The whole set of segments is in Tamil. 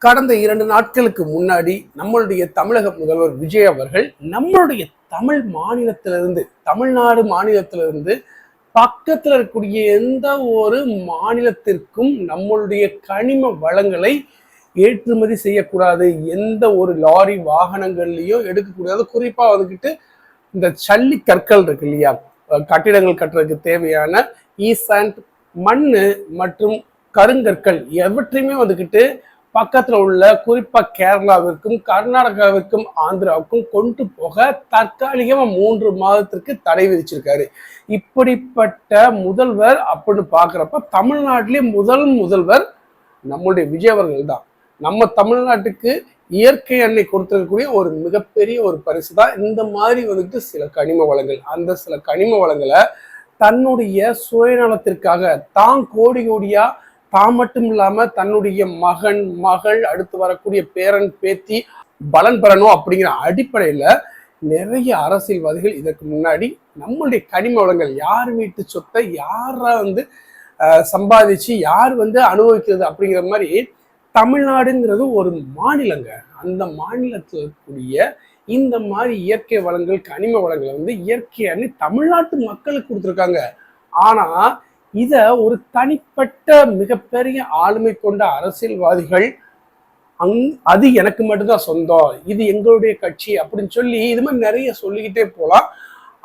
கடந்த 2 நாட்களுக்கு முன்னாடி நம்மளுடைய தமிழக முதல்வர் விஜய் அவர்கள் நம்மளுடைய தமிழ் மாநிலத்திலிருந்து, தமிழ்நாடு மாநிலத்திலிருந்து பக்கத்தில் இருக்கக்கூடிய எந்த ஒரு மாநிலத்திற்கும் நம்மளுடைய கனிம வளங்களை ஏற்றுமதி செய்யக்கூடாது, எந்த ஒரு லாரி வாகனங்கள்லையும் எடுக்கக்கூடாது. குறிப்பா வந்துக்கிட்டு இந்த சல்லி கற்கள் இருக்கு இல்லையா, கட்டிடங்கள் கட்டுறதுக்கு தேவையான ஈசாண்ட் மண்ணு மற்றும் கருங்கற்கள் எவற்றையுமே வந்துக்கிட்டு பக்கத்துல உள்ள குறிப்பா கேரளாவிற்கும் கர்நாடகாவிற்கும் ஆந்திராவுக்கும் கொண்டு போக தற்காலிகமா 3 மாதத்திற்கு தடை விதிச்சிருக்காரு. இப்படிப்பட்ட முதல்வர் அப்படின்னு பாக்குறப்ப தமிழ்நாட்டிலே முதல்வர் நம்முடைய விஜய் அவர்கள் தான். நம்ம தமிழ்நாட்டுக்கு இயற்கை எண்ணெய் கொடுத்திருக்கக்கூடிய ஒரு மிகப்பெரிய ஒரு பரிசு தான் இந்த மாதிரி வந்துட்டு சில கனிம வளங்கள். அந்த சில கனிம வளங்களை தன்னுடைய சுயநலத்திற்காக தான் கோடி கோடியா தான் மட்டும் இல்லாம தன்னுடைய மகன் மகள் அடுத்து வரக்கூடிய பேரன் பேத்தி பலன் பெறணும் அப்படிங்கிற அடிப்படையில நிறைய அரசியல்வாதிகள் இதற்கு முன்னாடி நம்மளுடைய கனிம வளங்கள் யார் வீட்டு சொத்தை யாரா சம்பாதிச்சு யார் அனுபவிக்கிறது அப்படிங்கிற மாதிரி தமிழ்நாடுங்கிறது ஒரு மாநிலங்க. அந்த மாநிலத்தில் இருக்கக்கூடிய இந்த மாதிரி இயற்கை வளங்கள் கனிம வளங்களை இயற்கையான தமிழ்நாட்டு மக்களுக்கு கொடுத்துருக்காங்க. ஆனா இத ஒரு தனிப்பட்ட மிகப்பெரிய ஆளுமை கொண்ட அரசியல்வாதிகள் அது எனக்கு மட்டும்தான் சொந்தம், இது எங்களுடைய கட்சி அப்படின்னு சொல்லி இது மாதிரி நிறைய சொல்லிக்கிட்டே போகலாம்.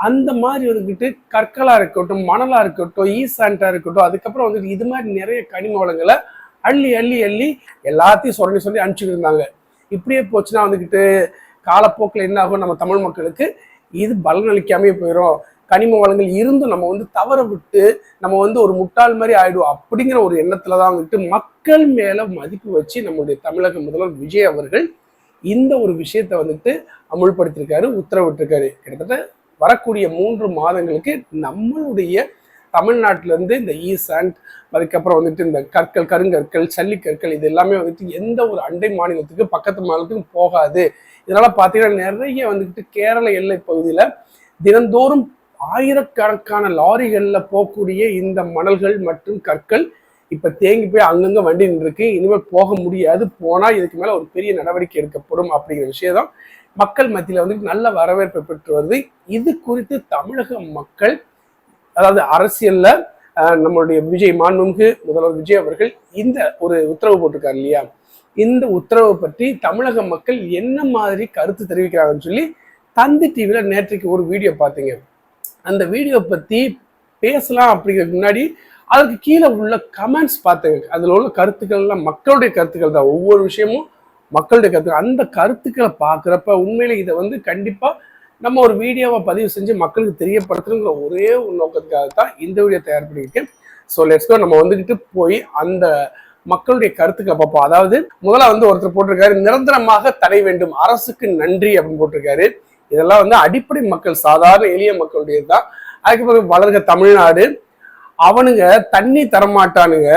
அந்த மாதிரி கற்களா இருக்கட்டும், மணலா இருக்கட்டும், ஈசாண்டா இருக்கட்டும், அதுக்கப்புறம் இது மாதிரி நிறைய கனிம வளங்களை அள்ளி அள்ளி அள்ளி எல்லாத்தையும் சொல்லி அனுப்பிச்சுட்டு இருந்தாங்க. இப்படியே போச்சுன்னா காலப்போக்கில் என்ன ஆகும், நம்ம தமிழ் மக்களுக்கு இது பலனளிக்காமே போயிடும். கனிம வளங்கள் இருந்தும் நம்ம தவற விட்டு நம்ம ஒரு முட்டாள் மாதிரி ஆயிடுவோம் அப்படிங்கிற ஒரு எண்ணத்துலதான் மக்கள் மேல மதிப்பு வச்சு நம்முடைய தமிழக முதல்வர் விஜய் அவர்கள் இந்த ஒரு விஷயத்த அமுல்படுத்திருக்காரு, உத்தரவிட்டிருக்காரு. கிட்டத்தட்ட வரக்கூடிய 3 மாதங்களுக்கு நம்மளுடைய தமிழ்நாட்டில இருந்து இந்த ஈசாண்ட், அதுக்கப்புறம் இந்த கற்கள் கருங்கற்கள் சல்லிக்கற்கள் இது எல்லாமே எந்த ஒரு அண்டை மாநிலத்துக்கு பக்கத்து மாநிலத்துக்கும் போகாது. இதனால பாத்தீங்கன்னா நிறைய கேரள எல்லை பகுதியில தினந்தோறும் ஆயிரக்கணக்கான லாரிகள்ல போகக்கூடிய இந்த மணல்கள் மற்றும் கற்கள் இப்ப தேங்கி போய் அங்கங்க வண்டி நின்றுருக்கு. இனிமேல் போக முடியாது, போனா இதுக்கு மேல ஒரு பெரிய நடவடிக்கை எடுக்கப்படும் அப்படிங்கிற விஷயம் மக்கள் மத்தியில நல்ல வரவேற்பை பெற்று வருது. இது குறித்து தமிழக மக்கள், அதாவது அரசியல்ல நம்மளுடைய விஜய் மாண்புமிகு முதல்வர் விஜய் அவர்கள் இந்த ஒரு உத்தரவு போட்டிருக்காரு இல்லையா, இந்த உத்தரவை பற்றி தமிழக மக்கள் என்ன மாதிரி கருத்து தெரிவிக்கிறாங்கன்னு சொல்லி தந்தி டிவில நேற்றைக்கு ஒரு வீடியோ பார்த்தீங்க. அந்த வீடியோ பத்தி பேசலாம் அப்படிங்கிறதுக்கு முன்னாடி அதுக்கு கீழே உள்ள கமெண்ட்ஸ் பார்த்தேங்க. அதுல உள்ள கருத்துக்கள்லாம் மக்களுடைய கருத்துக்கள் தான். ஒவ்வொரு விஷயமும் மக்களுடைய கருத்துக்கள். அந்த கருத்துக்களை பார்க்குறப்ப உண்மையில இதை கண்டிப்பா நம்ம ஒரு வீடியோவை பதிவு செஞ்சு மக்களுக்கு தெரியப்படுத்துங்கிற ஒரே ஒரு நோக்கத்துக்காக தான் இந்த வீடியோ தயார் பண்ணியிருக்கேன். ஸோ லெட்ஸ் கோ, நம்ம போய் அந்த மக்களுடைய கருத்துக்களை பார்ப்போம். அதாவது முதல்ல ஒருத்தர் போட்டிருக்காரு, நிரந்தரமாக தடை வேண்டும், அரசுக்கு நன்றி அப்படின்னு போட்டிருக்காரு. இதெல்லாம் அடிப்படை மக்கள், சாதாரண எளிய மக்களுடைய தான். அதுக்கப்புறம் வளர்க தமிழ்நாடு, அவனுங்க தண்ணி தரமாட்டானுங்க,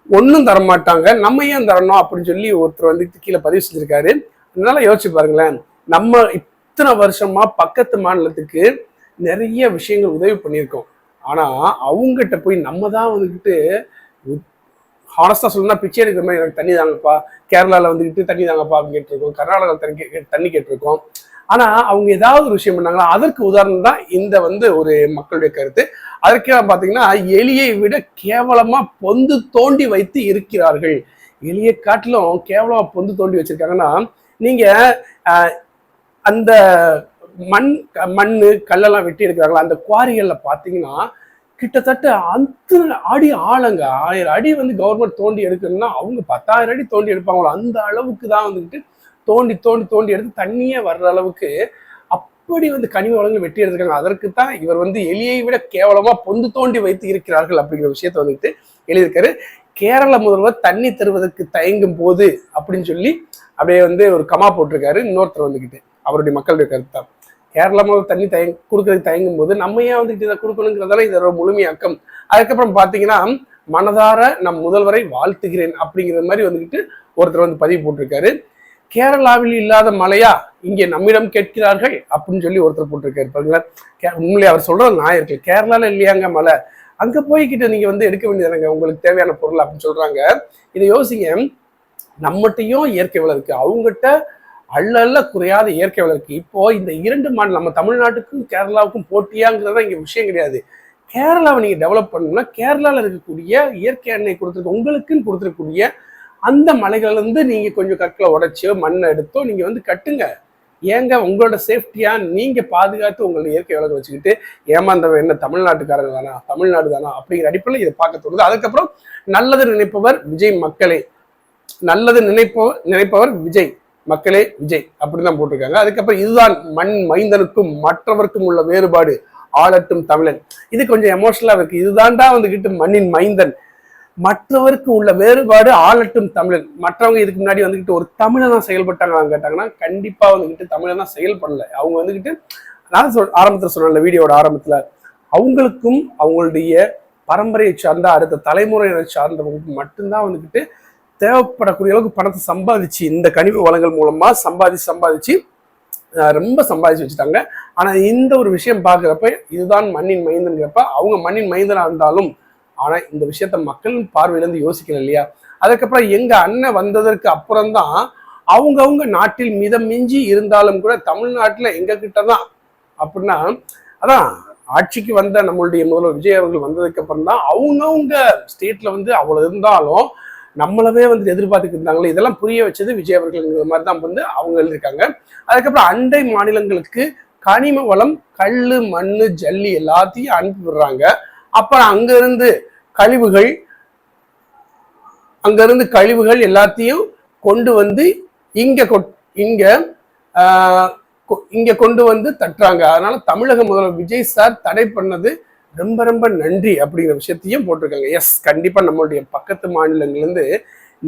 ஒன்றும் தரமாட்டாங்க, நம்ம ஏன் தரணும் அப்படின்னு சொல்லி ஒருத்தர் கீழே பதிவு செஞ்சிருக்காரு. அதனால யோசிச்சு பாருங்களேன், நம்ம இத்தனை வருஷமா பக்கத்து மாநிலத்துக்கு நிறைய விஷயங்கள் உதவி பண்ணியிருக்கோம். ஆனா அவங்ககிட்ட போய் நம்ம தான் ஹானஸ்டா சொல்லணும்னா பிச்சை எடுக்கிற மாதிரி எனக்கு தண்ணி தாங்கப்பா, கேரளால தண்ணி தாங்கப்பா அப்படின்னு கேட்டிருக்கோம், கர்நாடகாவில் தண்ணி கேட்டிருக்கோம். ஆனா அவங்க ஏதாவது ஒரு விஷயம் பண்ணாங்களா? அதற்கு உதாரணம் தான் இந்த ஒரு மக்களுடைய கருத்து. அதற்கே பாத்தீங்கன்னா எலியை விட கேவலமா பொந்து தோண்டி வைத்து இருக்கிறார்கள். எலியை காட்டிலும் கேவலமா பொந்து தோண்டி வச்சிருக்காங்கன்னா, நீங்க அந்த மண்ணு கல்லெல்லாம் வெட்டி எடுக்கிறாங்களா, அந்த குவாரிகள்ல பாத்தீங்கன்னா கிட்டத்தட்ட அந்த அடி ஆழங்க, 1000 அடி கவர்மெண்ட் தோண்டி எடுக்கணும்னா அவங்க 10,000 அடி தோண்டி எடுப்பாங்களோ, அந்த அளவுக்கு தான் தோண்டி தோண்டி தோண்டி எடுத்து தண்ணியே வர்ற அளவுக்கு அப்படி கனிம வளங்கள் வெட்டி எடுத்துருக்காங்க. அதற்கு தான் இவர் எலியை விட கேவலமா பொந்து தோண்டி வைத்து இருக்கிறார்கள் அப்படிங்கிற விஷயத்த எழுதியிருக்காரு. கேரள முதல்வர் தண்ணி தருவதற்கு தயங்கும் போது அப்படின்னு சொல்லி அப்படியே ஒரு கமா போட்டிருக்காரு. இன்னொருத்தர் அவருடைய மக்களுடைய கருத்து தான், கேரள முதல்வர் தண்ணி கொடுக்கறதுக்கு தயங்கும் போது நம்ம ஏன் இதை கொடுக்கணுங்கிறதால இதோட முழுமையாக்கம். அதுக்கப்புறம் பாத்தீங்கன்னா மனதார நம் முதல்வரை வாழ்த்துகிறேன் அப்படிங்கிற மாதிரி ஒருத்தர் பதிவு போட்டிருக்காரு. கேரளாவில் இல்லாத மலையா இங்கே நம்மிடம் கேட்கிறார்கள் அப்படின்னு சொல்லி ஒருத்தர் போட்டிருக்காரு. பாருங்களேன், உண்மையிலே அவர் சொல்றது நாயர்கள், கேரளால இல்லையாங்க மலை, அங்க போய்கிட்ட நீங்க எடுக்க வேண்டியதானங்க உங்களுக்கு தேவையான பொருள் அப்படின்னு சொல்றாங்க. இதை யோசிங்க, நம்மகிட்டையும் இயற்கை வளம் இருக்கு, அவங்ககிட்ட அல்ல குறையாத இயற்கை வளம் இருக்கு. இப்போ இந்த 2 மாநிலம் நம்ம தமிழ்நாட்டுக்கும் கேரளாவுக்கும் போட்டியாங்கிறத இங்க விஷயம் கிடையாது. கேரளாவை நீங்க டெவலப் பண்ணணும்னா கேரளாவில் இருக்கக்கூடிய இயற்கை எண்ணெய் கொடுத்துருக்க உங்களுக்குன்னு கொடுத்துருக்கக்கூடிய அந்த மலைகள்ல இருந்து நீங்க கொஞ்சம் கற்களை உடைச்சோ மண்ணை எடுத்தோ நீங்க வந்து கட்டுங்க. ஏங்க உங்களோட சேஃப்டியா நீங்க பாதுகாத்து உங்களோட இயற்கை வளத்தை வச்சுக்கிட்டு ஏமாந்தவன் என்ன தமிழ்நாட்டுக்காரங்க தானா, தமிழ்நாடு தானா அப்படிங்கிற அடிப்படையில் இதை பார்க்க தோணுது. அதுக்கப்புறம் நல்லது நினைப்பவர் விஜய் மக்களே, நல்லது நினைப்பவர் விஜய் மக்களே விஜய் அப்படிதான் போட்டிருக்காங்க. அதுக்கப்புறம் இதுதான் மண் மைந்தனுக்கும் மற்றவர்க்கும் உள்ள வேறுபாடு, ஆளட்டும் தமிழன். இது கொஞ்சம் எமோஷனலா இருக்கு. இதுதான்டா வந்துகிட்டு மண்ணின் மைந்தன், மற்றவருக்கு உள்ள வேறுபாடு ஆளட்டும் தமிழன். மற்றவங்க இதுக்கு முன்னாடி வந்துகிட்டு ஒரு தமிழை தான் செயல்பட்டாங்க கேட்டாங்கன்னா கண்டிப்பா வந்துகிட்டு தமிழை தான் செயல்படல. அவங்க வந்துகிட்டு நான் ஆரம்பத்தில் சொன்ன வீடியோட ஆரம்பத்துல அவங்களுக்கும் அவங்களுடைய பரம்பரையை சார்ந்த அடுத்த தலைமுறையை சார்ந்தவங்களுக்கு மட்டும்தான் வந்துகிட்டு தேவைப்படக்கூடிய அளவுக்கு பணத்தை சம்பாதிச்சு இந்த கனிம வளங்கள் மூலமா சம்பாதிச்சு ரொம்ப சம்பாதிச்சு வச்சுட்டாங்க. ஆனா இந்த ஒரு விஷயம் பார்க்குறப்ப இதுதான் மண்ணின் மைந்தன்கிறப்ப அவங்க மண்ணின் மைந்தனா இருந்தாலும் ஆனா இந்த விஷயத்த மக்கள் பார்வையிலேருந்து யோசிக்கல இல்லையா. அதுக்கப்புறம் எங்க அண்ணன் வந்ததற்கு அப்புறம்தான் அவங்கவுங்க நாட்டில் மிதம் மிஞ்சி இருந்தாலும் கூட தமிழ்நாட்டுல எங்க கிட்டதான் அப்படின்னா அதான் ஆட்சிக்கு வந்த நம்மளுடைய முதல்வர் விஜய் அவர்கள் வந்ததுக்கு அப்புறம் தான் அவங்கவுங்க ஸ்டேட்ல வந்து அவ்வளவு இருந்தாலும் நம்மளவே வந்து எதிர்பார்த்துட்டு இருந்தாங்களே, இதெல்லாம் புரிய வச்சது விஜய் அவர்கள் மாதிரி தான் வந்து அவங்க எழுதியிருக்காங்க. அதுக்கப்புறம் அண்டை மாநிலங்களுக்கு கனிம வளம் கல்லு மண்ணு ஜல்லி எல்லாத்தையும் அனுப்பி விடுறாங்க. அப்புறம் அங்கிருந்து கழிவுகள் எல்லாத்தையும் கொண்டு வந்து இங்க கொண்டு வந்து தட்டுறாங்க. அதனால தமிழக முதல்வர் விஜய் சார் தடை பண்ணது ரொம்ப ரொம்ப நன்றி அப்படிங்கிற விஷயத்தையும் போட்டிருக்காங்க. எஸ், கண்டிப்பா நம்மளுடைய பக்கத்து மாநிலங்கள்லேருந்து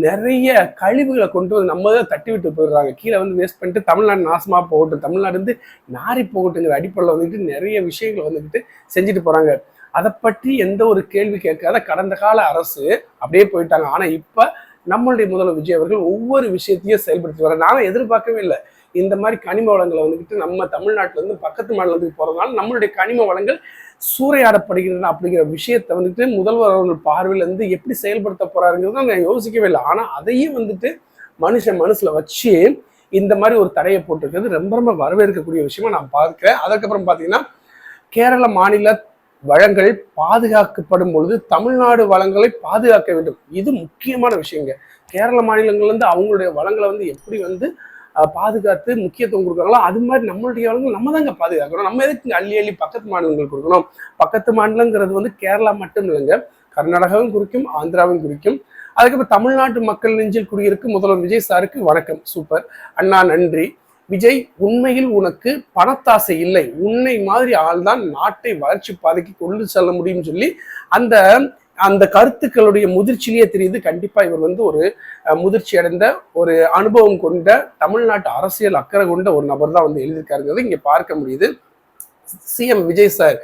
நிறைய கழிவுகளை கொண்டு வந்து நம்ம தான் தட்டி விட்டு போயிடுறாங்க, கீழே வந்து வேஸ்ட் பண்ணிட்டு தமிழ்நாடு நாசமா போகட்டும், தமிழ்நாடு வந்து நாரி போகட்டுங்கிற அடிப்படையில் வந்துட்டு நிறைய விஷயங்களை வந்துட்டு செஞ்சுட்டு போறாங்க. அதை பற்றி எந்த ஒரு கேள்வி கேட்காத கடந்த கால அரசு அப்படியே போயிட்டாங்க. ஆனா இப்ப நம்மளுடைய முதல்வர் விஜய் அவர்கள் ஒவ்வொரு விஷயத்தையும் செயல்படுத்தி வர நானும் எதிர்பார்க்கவே இல்லை. இந்த மாதிரி கனிம வளங்களை வந்துட்டு நம்ம தமிழ்நாட்டுல இருந்து பக்கத்து மாநிலத்துக்கு போறதுனால நம்மளுடைய கனிம வளங்கள் சூறையாடப்படுகின்றன அப்படிங்கிற விஷயத்த வந்துட்டு முதல்வர் அவர்கள் பார்வையில இருந்து எப்படி செயல்படுத்த போறாருங்கிறத நான் யோசிக்கவே இல்லை. ஆனா அதையும் வந்துட்டு மனசுல வச்சு இந்த மாதிரி ஒரு தடையை போட்டிருக்கிறது ரொம்ப ரொம்ப வரவேற்கக்கூடிய விஷயமா நான் பார்க்கிறேன். அதுக்கப்புறம் பாத்தீங்கன்னா கேரள மாநில வளங்கள் பாதுகாக்கப்படும் பொழுது தமிழ்நாடு வளங்களை பாதுகாக்க வேண்டும். இது முக்கியமான விஷயங்க. கேரள மாநிலங்கள்ல இருந்து அவங்களுடைய வளங்களை வந்து எப்படி வந்து பாதுகாத்து முக்கியத்துவம் கொடுக்குறாங்களோ அது மாதிரி நம்மளுடைய வளங்கள் நம்ம தாங்க பாதுகாக்கணும். நம்ம எதுக்கு அள்ளி பக்கத்து மாநிலங்களுக்கு கொடுக்கணும்? பக்கத்து மாநிலங்கிறது வந்து கேரளா மட்டும் இல்லைங்க, கர்நாடகாவும் குறிக்கும், ஆந்திராவும் குறிக்கும். அதுக்கப்புறம் தமிழ்நாட்டு மக்கள் நெஞ்சில் குடியிருக்கும் முதல்வர் விஜய் சாருக்கு வணக்கம், சூப்பர் அண்ணா, நன்றி. விஜய், உண்மையில் உனக்கு பணத்தாசை இல்லை, உன்னை மாதிரி ஆள்தான் நாட்டை வளர்ச்சி பாதைக்கு கொண்டு செல்ல முடியும்னு சொல்லி அந்த கருத்துக்களுடைய முதிர்ச்சியிலேயே தெரியுது. கண்டிப்பா இவர் வந்து ஒரு முதிர்ச்சி அடைந்த ஒரு அனுபவம் கொண்ட தமிழ்நாட்டு அரசியல் அக்கறை கொண்ட ஒரு நபர் தான் வந்து எழுதியிருக்காருங்கிறது இங்க பார்க்க முடியுது. CM Vijay sir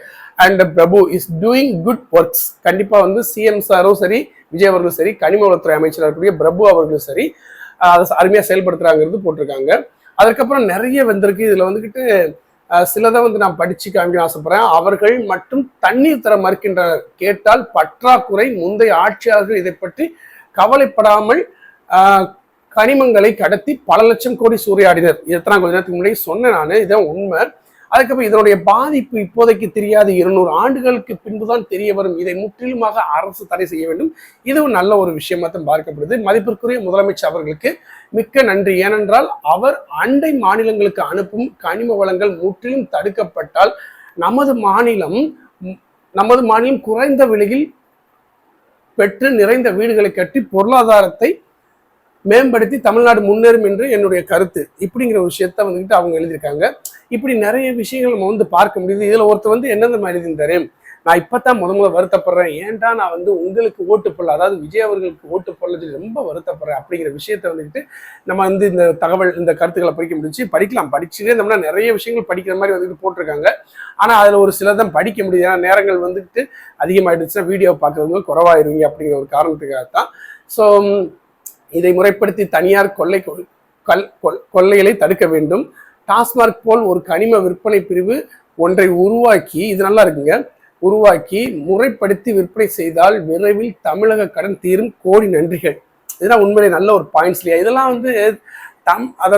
and Prabhu is doing good works. கண்டிப்பா வந்து சிஎம் சாரும் சரி, விஜய் அவர்களும் சரி, கனிம வளத்துறை அமைச்சராக இருக்கக்கூடிய பிரபு அவர்களும் சரி அதை அருமையா செயல்படுத்துறாங்கிறது போட்டிருக்காங்க. அதுக்கப்புறம் நிறைய வந்திருக்கு. இதுல வந்துகிட்டு சிலதை வந்து நான் படிச்சு காமிக்க ஆசைப்படுறேன். அவர்கள் மட்டும் தண்ணீர் தர மறுக்கின்றனர், கேட்டால் பற்றாக்குறை, முந்தைய ஆட்சியாளர்கள் இதை பற்றி கவலைப்படாமல் கனிமங்களை கடத்தி பல லட்சம் கோடி சூறையாடினர். இதைத்தான் கொஞ்ச நேரத்துக்கு முன்னாடி சொன்னேன் நான், இதான் உண்மை. அதுக்கப்புறம் இதனுடைய பாதிப்பு இப்போதைக்கு தெரியாது, 200 ஆண்டுகளுக்கு பின்புதான் தெரிய வரும். இதை முற்றிலுமாக அரசு தடை செய்ய வேண்டும். இதுவும் நல்ல ஒரு விஷயமா தான் பார்க்கப்படுது. மதிப்பிற்குரிய முதலமைச்சர் அவர்களுக்கு மிக்க நன்றி. ஏனென்றால் அவர் அண்டை மாநிலங்களுக்கு அனுப்பும் கனிம வளங்கள் முற்றிலும் தடுக்கப்பட்டால் நமது மாநிலம் குறைந்த விலையில் பெற்று நிறைந்த வீடுகளை கட்டி பொருளாதாரத்தை மேம்படுத்தி தமிழ்நாடு முன்னேறும் என்று என்னுடைய கருத்து. இப்படிங்கிற ஒரு விஷயத்த வந்துட்டு அவங்க எழுதியிருக்காங்க. இப்படி நிறைய விஷயங்கள் நம்ம வந்து பார்க்க முடியுது. இதுல ஒருத்தர் வந்து என்னென்ன எழுதியிருந்தாரு, நான் இப்பதான் முதல்ல வருத்தப்படுறேன், ஏன்டா நான் வந்து உங்களுக்கு ஓட்டு போடல, அதாவது விஜய் அவர்களுக்கு ஓட்டு போடல சொல்லி ரொம்ப வருத்தப்படுறேன் அப்படிங்கிற விஷயத்த வந்துட்டு நம்ம வந்து இந்த தகவல் இந்த கருத்துக்களை படிக்க முடிஞ்சு படிச்சுட்டே இருந்தோம்னா நிறைய விஷயங்கள் படிக்கிற மாதிரி வந்துட்டு போட்டிருக்காங்க. ஆனா அதுல ஒரு சிலதான் படிக்க முடியுது. ஏன்னா நேரங்கள் வந்துட்டு அதிகமாயிடுச்சுன்னா வீடியோ பார்க்கறவங்க குறைவாயிருவீங்க அப்படிங்கிற ஒரு காரணத்துக்காகத்தான். ஸோ இதை முறைப்படுத்தி தனியார் கொள்ளைகளை தடுக்க வேண்டும். டாஸ்மார்க் போல் ஒரு கனிம விற்பனை பிரிவு ஒன்றை உருவாக்கி, இது நல்லா இருக்குங்க, உருவாக்கி முறைப்படுத்தி விற்பனை செய்தால் விரைவில் தமிழக கடன் தீரும், கோடி நன்றிகள். இதெல்லாம் உண்மையிலே நல்ல ஒரு பாயிண்ட்ஸ் இல்லையா? இதெல்லாம் வந்து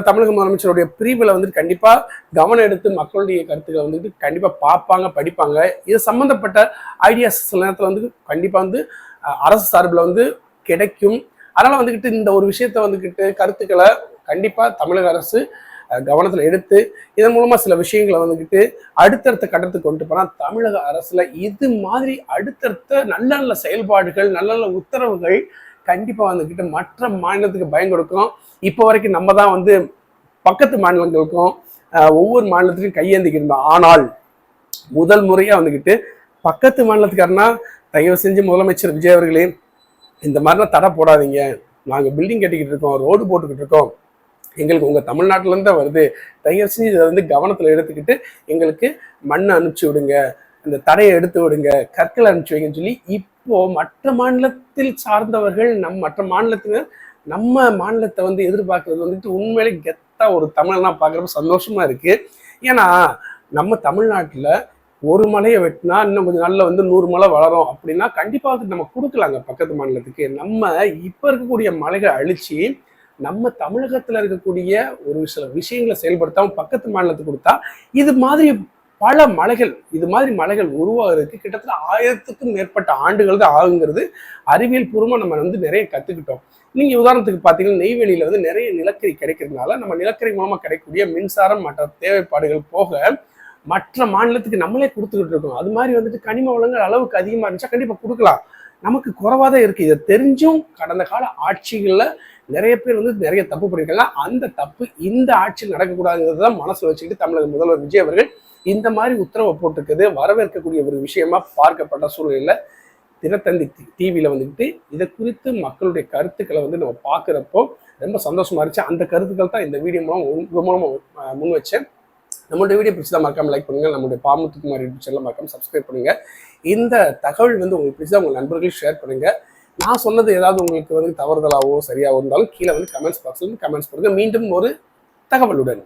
தமிழக முதலமைச்சருடைய பிரிவில் வந்துட்டு கண்டிப்பாக கவனம் எடுத்து மக்களுடைய கருத்துக்களை வந்துட்டு கண்டிப்பாக பார்ப்பாங்க, படிப்பாங்க. இது சம்மந்தப்பட்ட ஐடியாஸ் சில நேரத்தில் வந்து கண்டிப்பாக வந்து அரசு சார்பில் வந்து கிடைக்கும். அதனால் வந்துக்கிட்டு இந்த ஒரு விஷயத்த வந்துக்கிட்டு கருத்துக்களை கண்டிப்பாக தமிழக அரசு கவனத்தில் எடுத்து இதன் மூலமாக சில விஷயங்களை வந்துக்கிட்டு அடுத்தடுத்த கட்டத்துக்கு கொண்டு போனால் தமிழக அரசில் இது மாதிரி அடுத்தடுத்த நல்ல நல்ல செயல்பாடுகள், நல்ல நல்ல உத்தரவுகள் கண்டிப்பாக வந்துக்கிட்டு மற்ற மாநிலத்துக்கு பயம் கொடுக்கும். இப்போ வரைக்கும் நம்ம தான் வந்து பக்கத்து மாநிலங்களுக்கும் ஒவ்வொரு மாநிலத்திலையும் கையேந்திக்கிருந்தோம். ஆனால் முதல் முறையாக வந்துக்கிட்டு பக்கத்து மாநிலத்துக்காரனா தயவு செஞ்சு முதலமைச்சர் விஜய் அவர்களே இந்த மாதிரிலாம் தடை போடாதீங்க, நாங்கள் பில்டிங் கட்டிக்கிட்டு இருக்கோம், ரோடு போட்டுக்கிட்டு இருக்கோம், எங்களுக்கு உங்கள் தமிழ்நாட்டிலேருந்து தான் வருது, தயவு செஞ்சு இதை வந்து கவனத்தில் எடுத்துக்கிட்டு எங்களுக்கு மண்ணை அனுப்பிச்சி விடுங்க, இந்த தடையை எடுத்து விடுங்க, கற்களை அனுப்பிச்சி வைங்கன்னு சொல்லி இப்போ மற்ற மாநிலத்தில் சார்ந்தவர்கள் மற்ற மாநிலத்தினர் நம்ம மாநிலத்தை வந்து எதிர்பார்க்கறது வந்துட்டு உண்மையிலே கெத்தா ஒரு தமிழ்லாம் பார்க்குறப்ப சந்தோஷமா இருக்கு. ஏன்னா நம்ம தமிழ்நாட்டில் ஒரு மலையை வெட்டினா இன்னும் கொஞ்சம் நாளில் வந்து 100 மலை வளரும் அப்படின்னா கண்டிப்பாக நம்ம கொடுக்கலாங்க பக்கத்து மாநிலத்துக்கு. நம்ம இப்போ இருக்கக்கூடிய மலைகளை அழிச்சு நம்ம தமிழகத்தில் இருக்கக்கூடிய ஒரு சில விஷயங்களை செயல்படுத்தாம பக்கத்து மாநிலத்துக்கு கொடுத்தா இது மாதிரி பல மலைகள், இது மாதிரி மலைகள் உருவாகிறதுக்கு கிட்டத்தட்ட 1000க்கும் மேற்பட்ட ஆண்டுகள் தான் ஆகுங்கிறது அறிவியல் பூர்வமாக நம்ம வந்து நிறைய கற்றுக்கிட்டோம். நீங்கள் உதாரணத்துக்கு பார்த்தீங்கன்னா நெய்வேலியில் வந்து நிறைய நிலக்கரி கிடைக்கிறதுனால நம்ம நிலக்கரி மூலமாக கிடைக்கக்கூடிய மின்சாரம் மற்ற தேவைப்பாடுகள் போக மற்ற மாநிலத்துக்கு நம்மளே கொடுத்துக்கிட்டு இருக்கோம். அது மாதிரி வந்துட்டு கனிம வளங்கள் அளவுக்கு அதிகமாக இருந்துச்சா கண்டிப்பாக கொடுக்கலாம், நமக்கு குறைவாக தான் இருக்குது. இதை தெரிஞ்சும் கடந்த கால ஆட்சிகளில் நிறைய பேர் வந்து நிறைய தப்பு பண்ணியிருக்காங்க. அந்த தப்பு இந்த ஆட்சியில் நடக்கக்கூடாதுங்கிறது தான் மனசில் வச்சுக்கிட்டு தமிழக முதல்வர் விஜய் அவர்கள் இந்த மாதிரி உத்தரவை போட்டிருக்குது வரவேற்கக்கூடிய ஒரு விஷயமா பார்க்கப்பட்ட சூழ்நிலையில் தினத்தந்தி டிவியில் வந்துக்கிட்டு இதை குறித்து மக்களுடைய கருத்துக்களை வந்து நம்ம பார்க்குறப்போ ரொம்ப சந்தோஷமா இருந்துச்சு. அந்த கருத்துக்கள் தான் இந்த வீடியோ மூலமாக முன் வச்சேன். நம்மளுடைய வீடியோ பிடிச்சதா மறக்காம லைக் பண்ணுங்க, நம்மளுடைய பாமுத்துக்குமார் யூடியூப் சேனல் மறக்காம சப்ஸ்கிரைப் பண்ணுங்க. இந்த தகவல் வந்து உங்களுக்கு பிடிச்சதா உங்கள் நண்பர்களுக்கு ஷேர் பண்ணுங்க. நான் சொன்னது ஏதாவது உங்களுக்கு வந்து தவறுதலாவோ சரியாவோ இருந்தாலும் கீழே வந்து கமெண்ட்ஸ் பாக்ஸ்ல கமெண்ட்ஸ் பண்ணுங்க. மீண்டும் ஒரு தகவலுடன்